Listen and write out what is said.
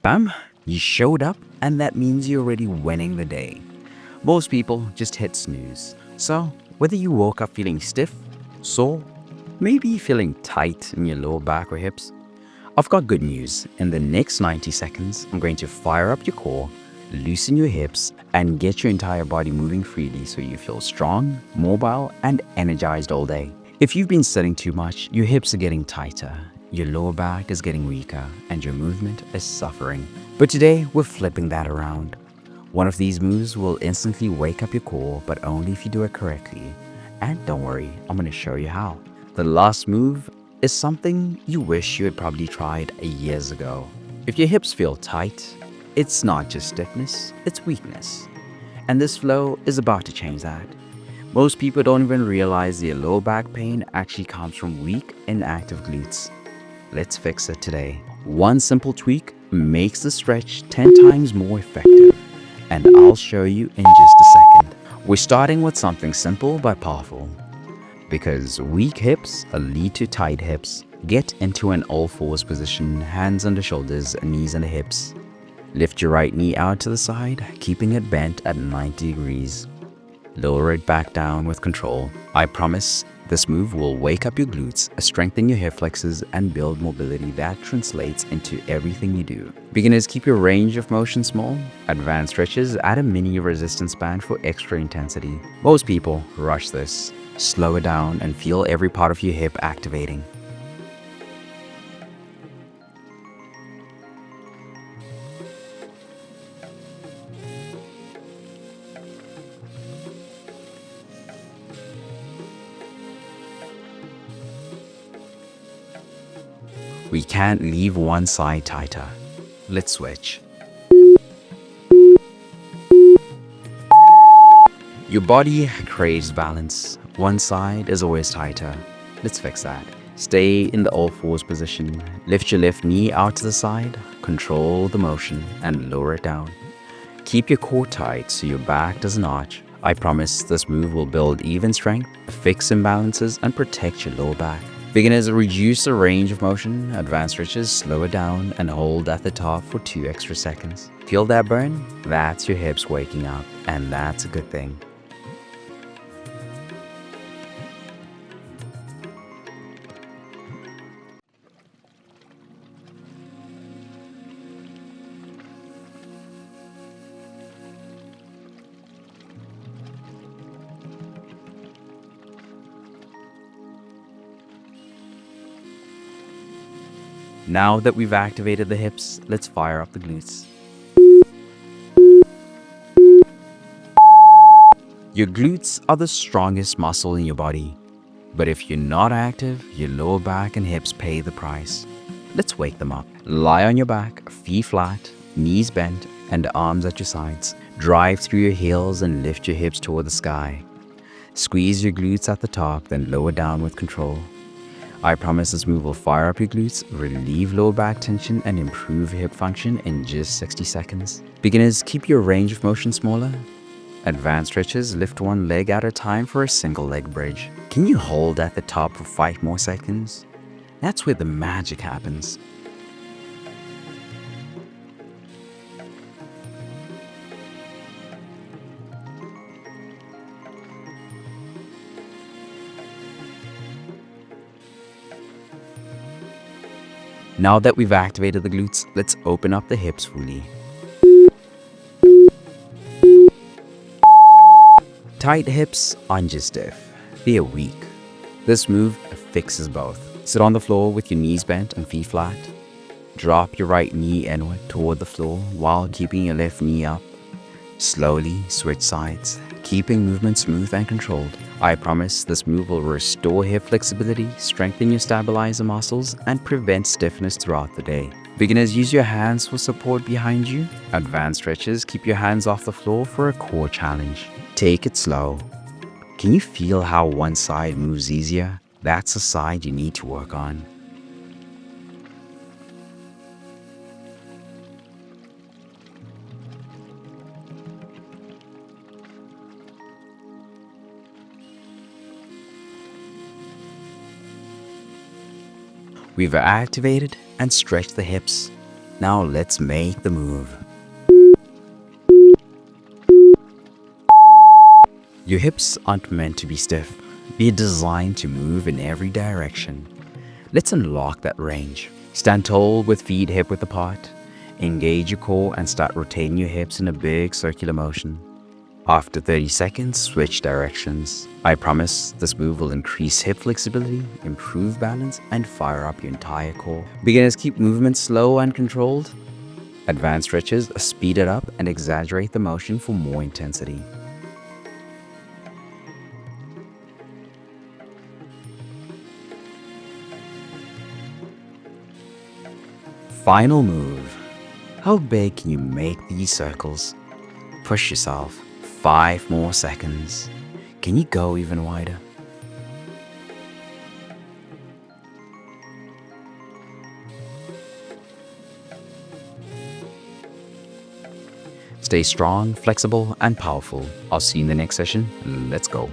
Bam, you showed up, and that means you're already winning the day. Most people just hit snooze. So, whether you woke up feeling stiff, sore, maybe feeling tight in your lower back or hips, I've got good news. In the next 90 seconds, I'm going to fire up your core, loosen your hips, and get your entire body moving freely so you feel strong, mobile, and energized all day. If you've been sitting too much, your hips are getting tighter, your lower back is getting weaker, and your movement is suffering. But today, we're flipping that around. One of these moves will instantly wake up your core, but only if you do it correctly. And don't worry, I'm going to show you how. The last move is something you wish you had probably tried years ago. If your hips feel tight, it's not just stiffness, it's weakness. And this flow is about to change that. Most people don't even realize their low back pain actually comes from weak, inactive glutes. Let's fix it today. One simple tweak makes the stretch 10 times more effective, and I'll show you in just a second. We're starting with something simple but powerful. Because weak hips lead to tight hips. Get into an all fours position, hands under shoulders, knees under hips. Lift your right knee out to the side, keeping it bent at 90 degrees. Lower it back down with control. I promise this move will wake up your glutes, strengthen your hip flexors, and build mobility that translates into everything you do. Beginners, keep your range of motion small. Advanced stretches, add a mini resistance band for extra intensity. Most people rush this. Slow it down and feel every part of your hip activating. We can't leave one side tighter. Let's switch. Your body craves balance. One side is always tighter. Let's fix that. Stay in the all fours position. Lift your left knee out to the side. Control the motion and lower it down. Keep your core tight so your back doesn't arch. I promise this move will build even strength, fix imbalances, and protect your lower back. Beginners, reduce the range of motion. Advanced stretches, slow it down and hold at the top for 2 extra seconds. Feel that burn? That's your hips waking up, and that's a good thing. Now that we've activated the hips, let's fire up the glutes. Your glutes are the strongest muscle in your body. But if you're not active, your lower back and hips pay the price. Let's wake them up. Lie on your back, feet flat, knees bent, and arms at your sides. Drive through your heels and lift your hips toward the sky. Squeeze your glutes at the top, then lower down with control. I promise this move will fire up your glutes, relieve lower back tension, and improve hip function in just 60 seconds. Beginners, keep your range of motion smaller. Advanced stretches, lift one leg at a time for a single leg bridge. Can you hold at the top for 5 more seconds? That's where the magic happens. Now that we've activated the glutes, let's open up the hips fully. Tight hips aren't just stiff, they're weak. This move fixes both. Sit on the floor with your knees bent and feet flat. Drop your right knee inward toward the floor while keeping your left knee up. Slowly switch sides, keeping movement smooth and controlled. I promise this move will restore hip flexibility, strengthen your stabilizer muscles, and prevent stiffness throughout the day. Beginners, use your hands for support behind you. Advanced stretches, keep your hands off the floor for a core challenge. Take it slow. Can you feel how one side moves easier? That's the side you need to work on. We've activated and stretched the hips. Now let's make the move. Your hips aren't meant to be stiff. They're designed to move in every direction. Let's unlock that range. Stand tall with feet hip width apart. Engage your core and start rotating your hips in a big circular motion. After 30 seconds, switch directions. I promise this move will increase hip flexibility, improve balance, and fire up your entire core. Beginners keep movements slow and controlled. Advanced stretches speed it up and exaggerate the motion for more intensity. Final move. How big can you make these circles? Push yourself. 5 more seconds. Can you go even wider? Stay strong, flexible, and powerful. I'll see you in the next session. Let's go.